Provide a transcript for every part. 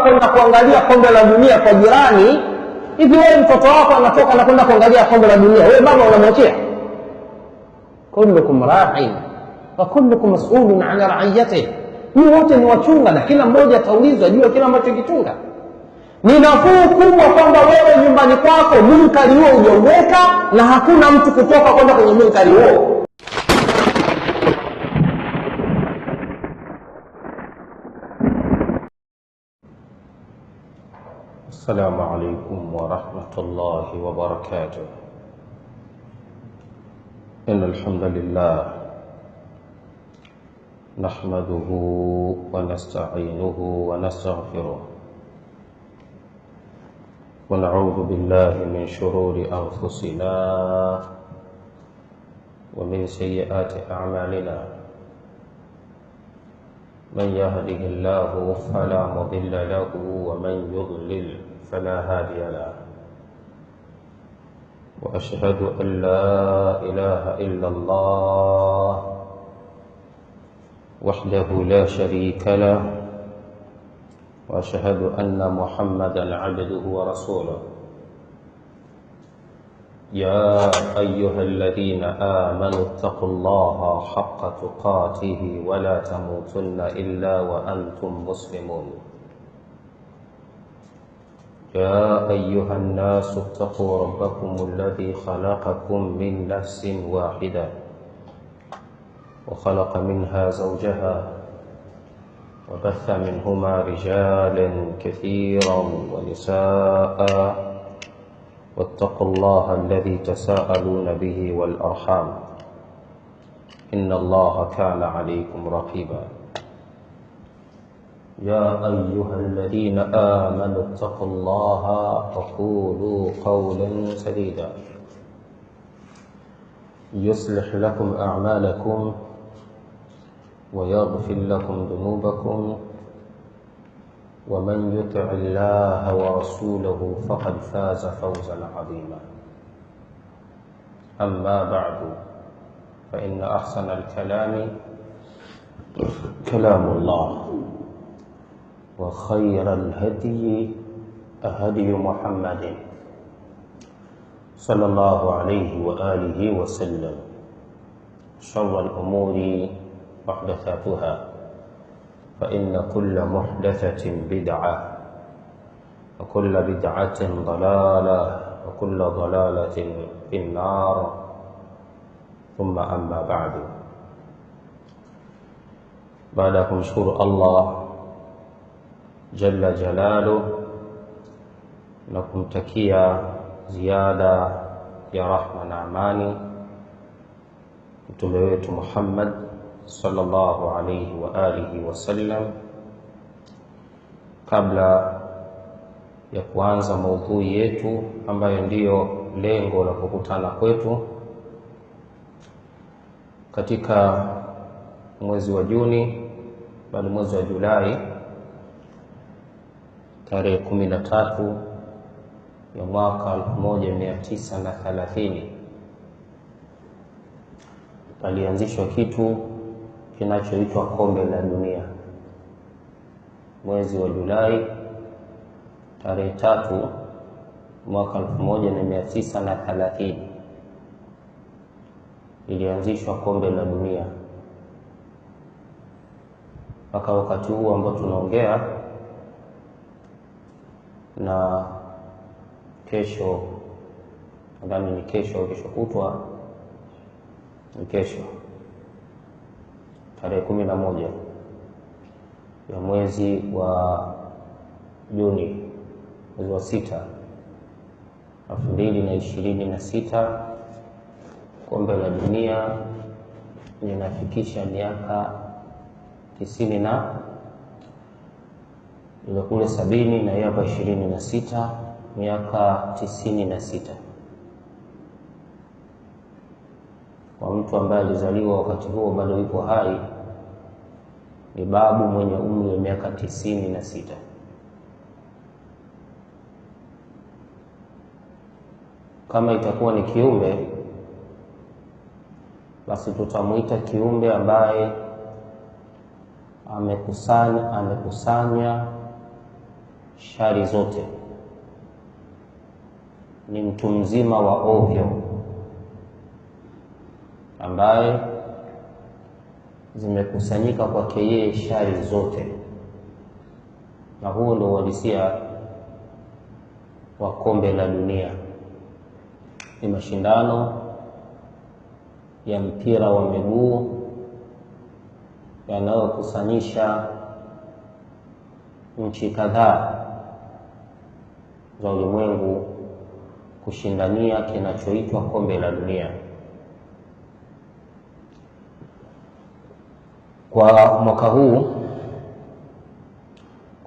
kwenda kuangalia kombe la dunia kwa jirani, hivi wewe mtoto wako anatoka na kwenda kuangalia kombe la dunia, wewe baba unamwachia? Kullukum ra'in wa kullukum mas'ulun 'an ra'iyatihi, ni wote ni wachunga na kila mmoja ataulizwa juu ya kila ambacho kichunga. Ni nafuu kubwa kwamba wewe nyumbani kwako munkari huo hujauweka na hakuna mtu kutoka kwenda kwenye munkari huo. السلام عليكم ورحمة الله وبركاته. إن الحمد لله نحمده ونستعينه ونستغفره ونعوذ بالله من شرور أنفسنا ومن سيئات أعمالنا. من يهده الله فلا مضل له ومن يضلل فلا هادي له. وأشهد أن لا إله إلا الله وحده لا شريك له، وأشهد أن محمدا عبده ورسوله. يا أيها الذين آمنوا اتقوا الله حق تقاته ولا تموتن إلا وأنتم مسلمون. يا أيها الناس اتقوا ربكم الذي خلقكم من نفس واحدة وخلق منها زوجها وبث منهما رجالا كثيرا ونساء، واتقوا الله الذي تساءلون به والأرحام إن الله كان عليكم رقيبا. يا أيها الذين آمنوا اتقوا الله وقولوا قولا سديدا يصلح لكم أعمالكم ويغفر لكم ذنوبكم، ومن يطع الله ورسوله فقد فاز فوزا عظيما. أما بعد، فإن أحسن الكلام كلام الله، وخير الهدي هدي محمد صلى الله عليه وآله وسلم. شر الأمور محدثاتها، فإن كل محدثة بدعة، وكل بدعة ضلالة، وكل ضلالة في النار. ثم أما بعد. بعد أن نشكر الله جل جلاله نكمتكيا زيادة يا رحمة amani mtume wetu Muhammad sallallahu alayhi wa alihi wasallam. Kabla ya kuanza maudhui yetu ambayo ndiyo lengo la kukutana kwetu katika mwezi wa Juni, bali mwezi wa Julai, tarehe 13 ya mwaka 1930 palianzishwa kitu kinachoitwa kombe la dunia. Mwezi wa Julai tarehe 3 mwaka 1930 ilianzishwa kombe la dunia. Mpaka wakati huu ambao tunaongea na kesho, nadhani ni kesho au kesho kutwa, ni kesho tarehe 11 ya mwezi wa Juni, mwezi wa 6 2026, kombe la dunia linafikisha miaka 90 na ile kule 70 na hapa 26, miaka 96. Kwa mtu ambaye alizaliwa wakati huo bado yupo hai, ni babu mwenye umri wa miaka 96. Kama itakuwa ni kiumbe, basi tutamuita kiumbe ambaye amekusanya shari zote, ni mtu mzima wa ovyo ambaye zimekusanyika kwake yeye shari zote. Na huo ndio uhalisia wa kombe la dunia. Ni mashindano ya mpira wa miguu yanayokusanyisha nchi kadhaa za ulimwengu kushindania kinachoitwa kombe la dunia. Kwa mwaka huu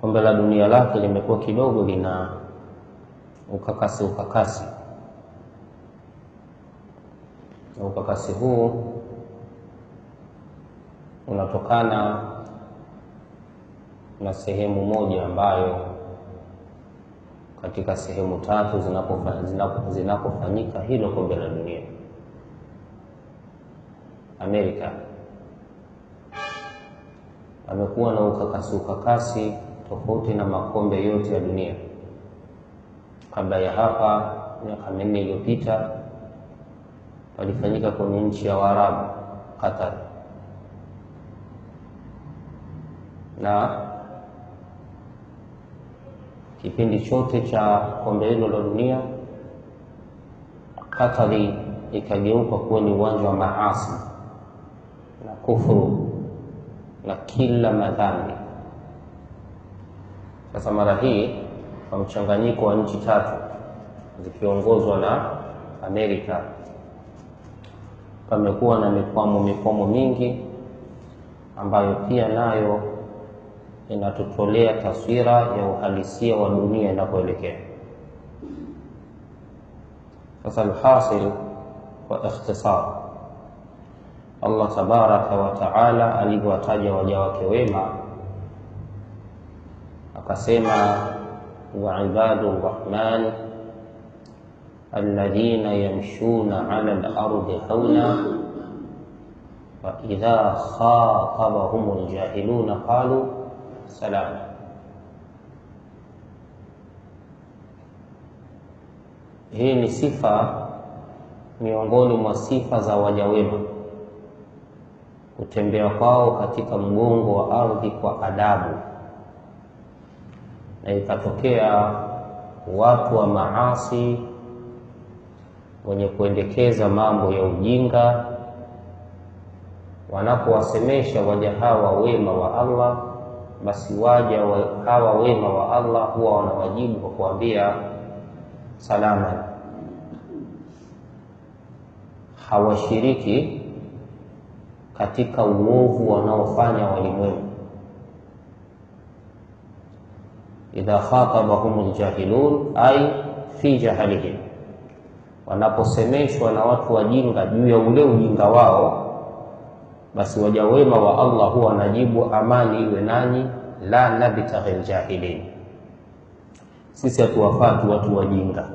kombe la dunia lake limekuwa kidogo lina ukakasi. Na ukakasi huu unatokana na sehemu moja ambayo katika sehemu tatu zinapofanyika hilo kombe la dunia, Amerika amekuwa na ukakasi tofauti na makombe yote ya dunia. Kabla ya hapa, miaka 4 iliyopita, walifanyika kwenye nchi ya Waarabu, Qatar. Na kipindi chote cha kombe hilo la dunia, Qatar ikageuka kuwa ni uwanja wa maasi na kufuru na kila madhambi. Sasa mara hii kwa mchanganyiko wa nchi tatu zikiongozwa na Amerika, pamekuwa na mikwamo mingi ambayo pia nayo inatutolea taswira ya uhalisia wa dunia inapoelekea. Sasa alhasil wa ikhtisar, Allah tabaraka wa taala alivyowataja waja wake wema akasema, wa ibadu rrahman alladhina yamshuna ala al-ardi hauna wa idha khatabahumul jahiluna qalu salama. Hii ni sifa miongoni mwa sifa za waja wema, kutembea kwao katika mgongo wa ardhi kwa adabu. Na ikatokea watu wa maasi wenye kuendekeza mambo ya ujinga, wanapowasemesha waja hawa wema wa Allah, basi waja hawa wema wa Allah huwa wanawajibu kwa kuambia salama. Hawashiriki katika uovu wanaofanya walimwengu. Idha khatabahumul jahilun ay fi jahalihim, wanaposemeshwa na watu wajinga juu ya ule ujinga wao, basi waja wema wa Allah huwa wanajibu amani iwe nanyi, la nabtaghil jahilin, sisi hatuwafati watu wajinga.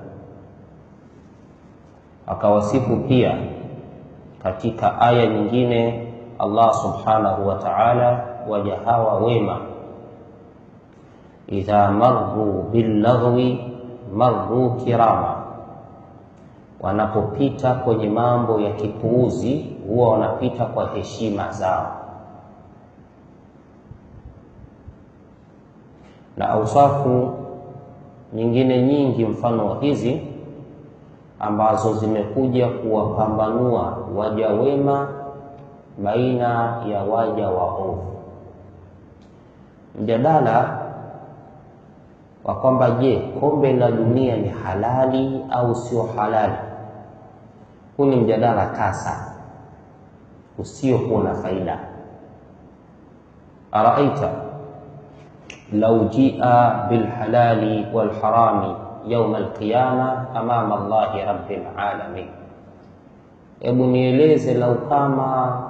Akawasifu pia katika aya nyingine Allah subhanahu wa ta'ala waja hawa wema, idha marru billaghwi marru kirama, wanapopita kwenye mambo ya kipuuzi huwa wanapita kwa heshima zao. Na ausafu nyingine nyingi mfano wa hizi ambazo zimekuja kuwapambanua waja wema baina ya waja waovu. Mjadala wa kwamba je, kombe la dunia ni halali au sio halali, huu ni mjadala tasa usiokuwa na faida. Araaita law jia bil halali wal harami yawm al qiyama amama Allahi rabbil alamin, hebu nieleze lau kama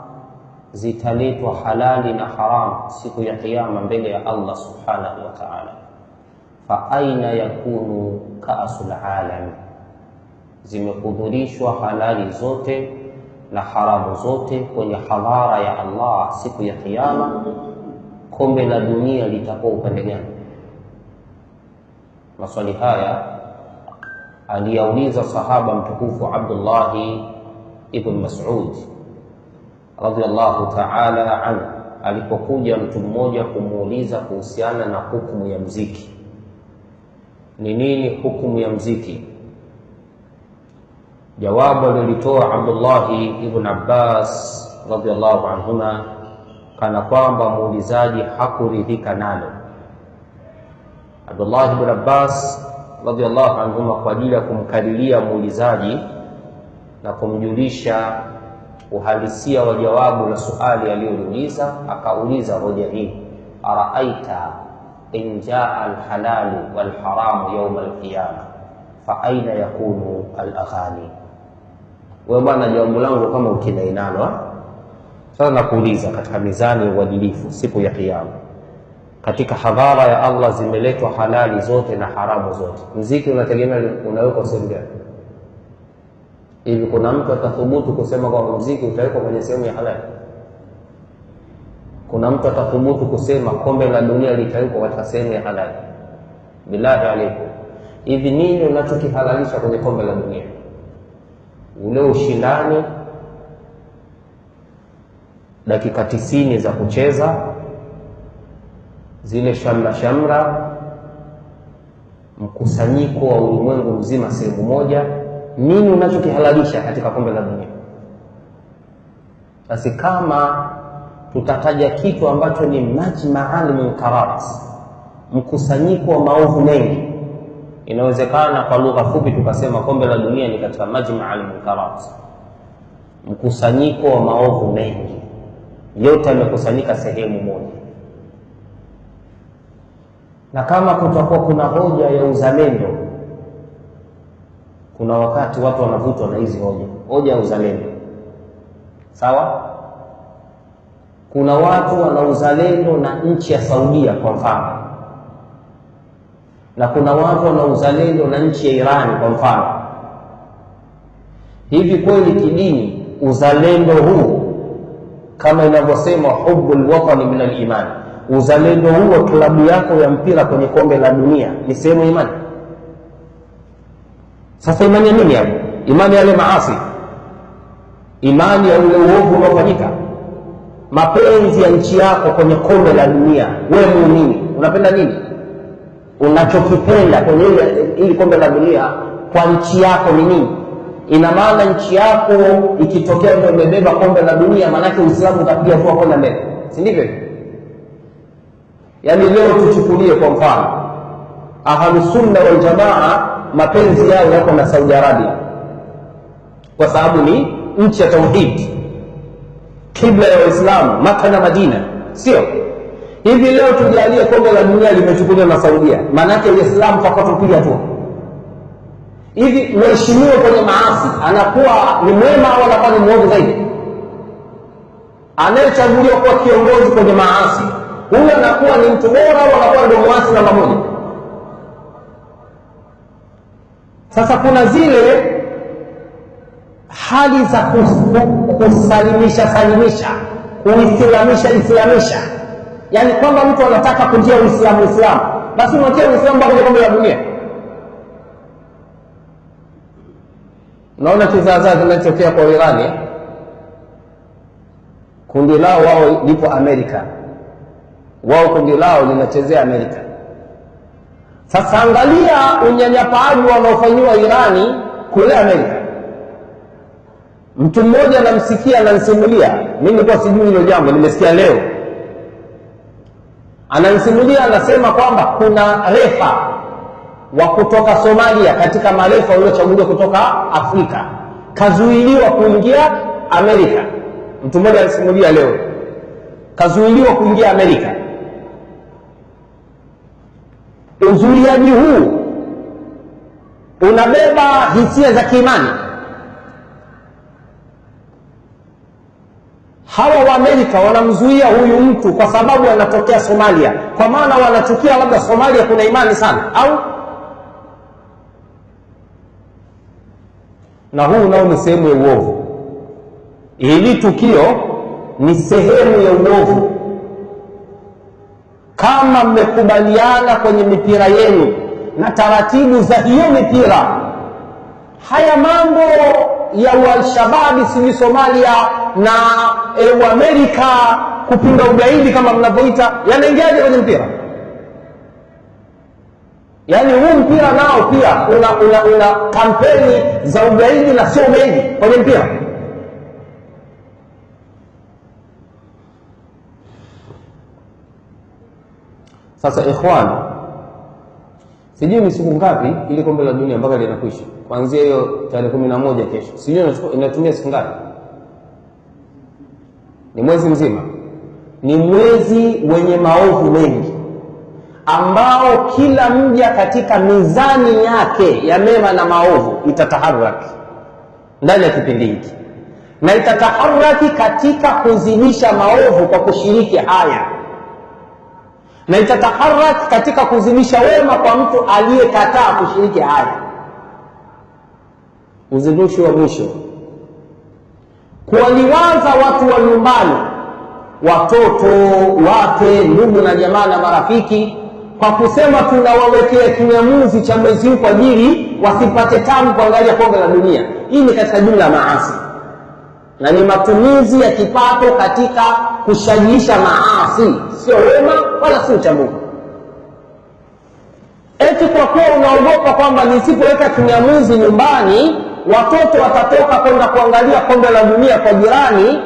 zitaletwa halali na haram siku ya kiyama mbele ya Allah subhanahu wa ta'ala, fa aina yakunu kaasul alam, zimehudhurishwa halali zote na haramu zote kwenye hadhara ya Allah siku ya kiyama, kombe la dunia litakuwa upande gani? Maswali haya aliyauliza sahaba mtukufu Abdullah ibn Mas'ud radhiyallahu ta'ala anhu, alipokuja mtu mmoja kumuuliza kuhusiana na hukumu ya mziki. Ni nini hukumu ya mziki? Jawabu alilitoa Abdullah ibn Abbas radhiyallahu anhuma kana kwamba muulizaji hakuridhika nalo. Abdullah ibn Abbas radhiyallahu anhuma kwa ajili ya kumkadiria muulizaji na kumjulisha uhalisia wa jawabu la swali aliyouliza, akauliza hoja hii: araaita in jaa alhalalu walharamu yawm alqiyama fa aina yakunu alaghani? Wewe bwana, jawabu langu kama ukinainalo. Sasa nakuuliza, katika mizani ya uadilifu siku ya kiyama, katika hadhara ya Allah zimeletwa halali zote na haramu zote, mziki unategemea unawekwa sehemu gani? Hivi kuna mtu atathubutu kusema kwamba mziki utawekwa kwenye sehemu ya halali? Kuna mtu atathubutu kusema kombe la dunia litawekwa katika sehemu ya halali? Billahi alaykum, hivi nini unachokihalalisha kwenye kombe la dunia? Ule ushindani, dakika 90 za kucheza, zile shamra, mkusanyiko wa ulimwengu mzima sehemu moja. Nini unachokihalalisha katika kombe la dunia? Basi kama tutataja kitu ambacho ni majma'al munkarat, mkusanyiko wa maovu mengi, inawezekana kwa lugha fupi tukasema kombe la dunia ni katika majma'al munkarat, mkusanyiko wa maovu mengi, yote yamekusanyika sehemu moja. Na kama kutakuwa kuna hoja ya uzalendo, kuna wakati watu wanavutwa na hizi hoja ya uzalendo, sawa? Kuna watu wana uzalendo na nchi ya Saudia kwa mfano, na kuna watu wana uzalendo na nchi ya Iran kwa mfano. Hivi kweli kidini uzalendo huu, kama inavyosema hubbul watani min al-iman, uzalendo huu wa klabu yako ya mpira kwenye kombe la dunia ni sehemu imani? Sasa imani ya nini hapo? Imani ya yale maasi, imani ya ule uovu unaofanyika, mapenzi ya nchi yako kwenye kombe la dunia. Wewe muumini unapenda nini? Unachokipenda kwenye ili kombe la dunia kwa nchi yako ni nini? Ina maana nchi yako ikitokea ndio imebeba kombe la dunia, maana yake Uislamu utapiga hatua kwenda mbele, si ndivyo? Yaani leo tuchukulie kwa mfano Ahlus Sunna wal Jamaa, mapenzi yao yako na Saudi Arabia kwa sababu ni nchi ya tauhid, kibla ya Waislamu, Maka na Madina, sio? Hivi leo tujalie kombe la dunia limechukuliwa na Saudia, maana yake Uislamu tupiga tu. Hivi mheshimiwa kwenye maasi anakuwa ni mwema au anakuwa ni mwovu zaidi? Anayechaguliwa kuwa kiongozi kwenye maasi, huyo anakuwa ni mtu bora au anakuwa ndio muasi namba moja? Sasa kuna zile hali za kusalimisha, kuislamisha, yaani kwamba mtu anataka kujia Uislamu, basi unatia Uislamu mpaka kwenye kombe la dunia. Naona kizaazaa kinachotokea kwa Irani, kundi lao wao lipo Amerika, wao kundi lao linachezea Amerika. Sasa angalia unyanyapaaji wanaofanywa Irani kule Amerika. Mtu mmoja anamsikia ananisimulia, mimi nilikuwa sijui hilo jambo, nimesikia leo. Ananisimulia, anasema kwamba kuna refa wa kutoka Somalia katika marefa waliochaguliwa kutoka Afrika kazuiliwa kuingia Amerika. Mtu mmoja anasimulia leo, kazuiliwa kuingia Amerika. Uzuiliaji huu unabeba hisia za kiimani. Hawa wa Amerika wanamzuia huyu mtu kwa sababu anatokea Somalia, kwa maana wanachukia labda Somalia kuna imani sana, au na huu nao ni sehemu ya uovu. Hili tukio ni sehemu ya uovu. Kama mmekubaliana kwenye mipira yenu na taratibu za hiyo mipira. Haya mambo ya Al-Shabaab sijui Somalia na Amerika kupinga ugaidi kama mnavyoita, yanaingiaje kwenye mpira? Yaani huu mpira nao pia una kampeni za ugaidi na sio ugaidi kwenye mpira. Sasa ikhwan, sijui ni siku ngapi ili kombe la dunia mpaka linakwisha, kuanzia hiyo tarehe 11 kesho. Sijui inatumia siku ngapi? Ni mwezi mzima. Ni mwezi wenye maovu mengi, ambao kila mja katika mizani yake ya mema na maovu itataharaki ndani ya kipindi hiki, na itataharaki katika kuzidisha maovu kwa kushiriki haya, na itataharaki katika kuzidisha wema kwa mtu aliyekataa kushiriki haya. Uzindushi wa mwisho, kuwaliwaza watu wa nyumbani, watoto, wake, ndugu na jamaa na marafiki, kwa kusema tunawawekea kinyamuzi cha mwezi huu kwa ajili wasipate tabu kuangalia kombe la dunia. Hii ni katika jumla ya maasi, na ni matumizi ya kipato katika kushajiisha maasi, sio wema wala si ucha Mungu. Eti kwa kuwa unaogopa kwamba nisipoweka kinyamuzi nyumbani watoto watatoka kwenda kuangalia kombe la dunia kwa jirani.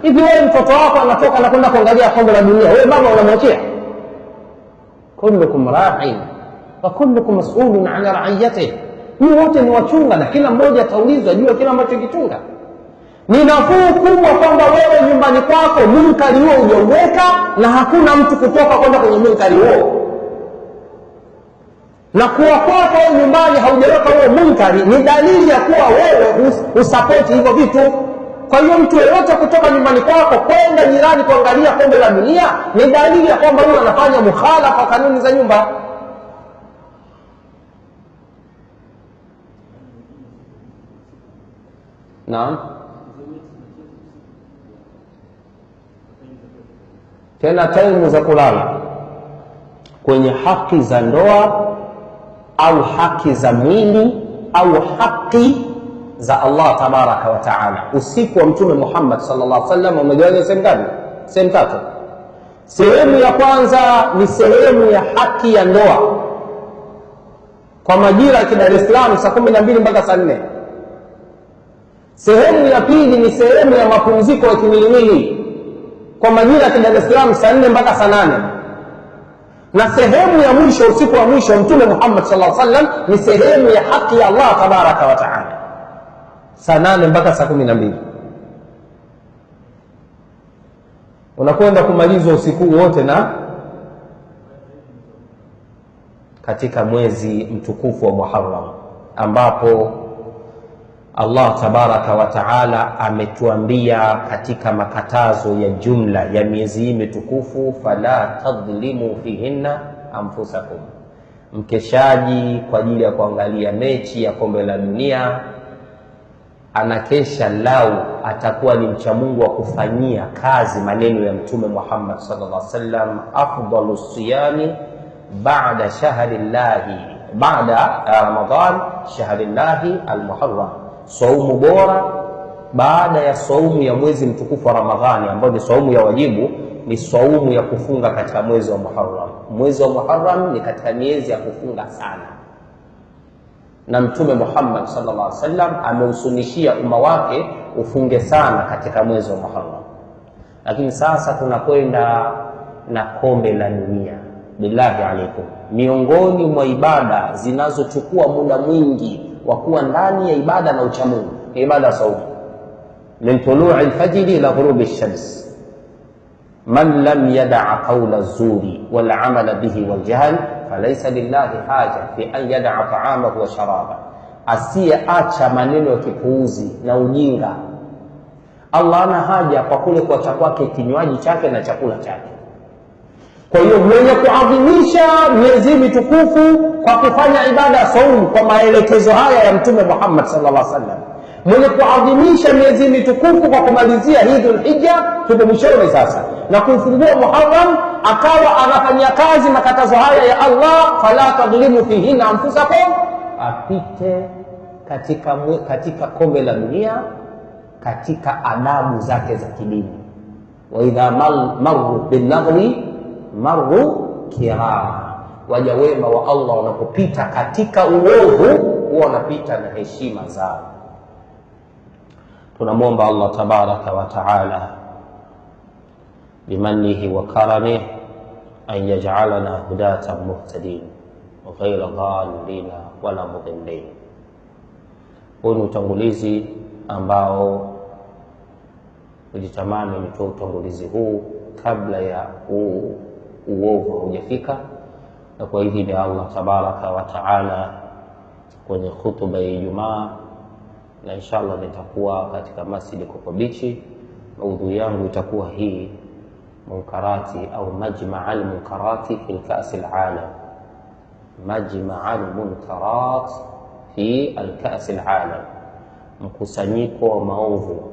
Hivi wewe mtoto wako anatoka na kwenda kuangalia kombe la dunia, wewe baba unamwachia? Kullukum ra'in wa kullukum mas'ulun 'an ra'iyatihi. Ni wote ni wachunga na kila mmoja ataulizwa juu ya kila ambacho kichunga. Ni nafuu kubwa kwamba wewe nyumbani kwako munkari huo hujauweka na hakuna mtu kutoka kwenda kwenye munkari huo, na kuwa kwako wewe nyumbani haujaweka huo munkari ni dalili ya kuwa wewe usapoti hivyo vitu. Kwa hiyo mtu yeyote kutoka nyumbani kwako kwenda jirani kuangalia kombe la dunia ni dalili ya kwamba huyo anafanya mukhalafa kanuni za nyumba. Naam. Tena taimu za kulala kwenye haki za ndoa au haki za mwili au haki za Allah tabaraka wa taala. Usiku wa Mtume Muhammad sallallahu alaihi wasallam umegawanywa sehemu ngapi? Sehemu tatu. Sehemu ya kwanza ni sehemu ya haki ya ndoa kwa majira ya Dar es Salaam saa 12 mpaka saa 4. Sehemu ya pili ni sehemu ya mapumziko ya kimwili kwa majira ya Dar es Salaam saa 4 mpaka saa 8. Na sehemu ya mwisho, usiku wa mwisho Mtume Muhammad sallallahu alaihi wasallam, ni sehemu ya haki ya Allah tabaraka wa taala saa 8 mpaka saa 12. Unakwenda kumalizwa usiku wote na katika mwezi mtukufu wa Muharram, ambapo Allah tabaraka wa taala ametuambia katika makatazo ya jumla ya miezi hii mitukufu, fala tadhlimu fihinna anfusakum. Mkeshaji kwa ajili ya kuangalia mechi ya kombe la dunia anakesha, lau atakuwa ni mcha Mungu wa kufanyia kazi maneno ya Mtume Muhammad sallallahu alaihi wasallam, afdalu siyami ba'da shahrillahi ba'da Ramadan shahrillahi almuharram. Saumu bora baada ya saumu ya mwezi mtukufu wa Ramadhani, ambayo ni saumu ya wajibu, ni saumu ya kufunga katika mwezi wa Muharram. Mwezi wa Muharram ni katika miezi ya kufunga sana, na Mtume Muhammad sallallahu alaihi wasallam ameusunishia umma wake ufunge sana katika mwezi wa Muharram. Lakini sasa tunakwenda na kombe la dunia. Billahi alaikum, miongoni mwa ibada zinazochukua muda mwingi wa kuwa ndani ya ibada na uchamungu ni ibada saumu. Min tulu'i al-fajri ila ghurubi ash-shams, man lam yada'a qawla az-zuri wal 'amala bihi wal jahl falaysa lillahi haja fi an yada'a ta'amahu wa sharaba. Asiyeacha maneno ya kipuuzi na ujinga, Allah ana haja kwa kule kuacha kwake kinywaji chake na chakula chake. Kwa hiyo mwenye kuadhimisha miezi mitukufu kwa kufanya ibada ya saumu kwa maelekezo haya ya Mtume Muhammad sallallahu alaihi wasallam, mwenye kuadhimisha miezi mitukufu kwa kumalizia hii Dhulhijja, tuko mwishoni sasa, na kufungua Muharram, akawa anafanyia kazi makatazo haya ya Allah, fala tadhlimu fihinna anfusakum, apite katika kombe la dunia katika adabu zake za kidini. Wa idha marru bil lagwi marru kirama, waja wema wa Allah wanapopita katika uovu huwa wanapita na heshima zao. Tunamwomba Allah tabaraka wa taala bimanihi wa karamihi an yaj'alana hudatan muhtadin wa ghayra dhalina wala mudillin. Huu ni utangulizi ambao nilitamani nitoe utangulizi huu kabla ya uovu hujafika, na kwa idhini ya Allah tabaraka wa taala kwenye hutuba ya Ijumaa, na inshallah nitakuwa katika Masjid Kokobichi. Maudhui yangu itakuwa hii, munkarati au majma'al munkarati fi al-ka's al-alam, majma'al munkarat fi al-ka's al-alam, mkusanyiko wa maovu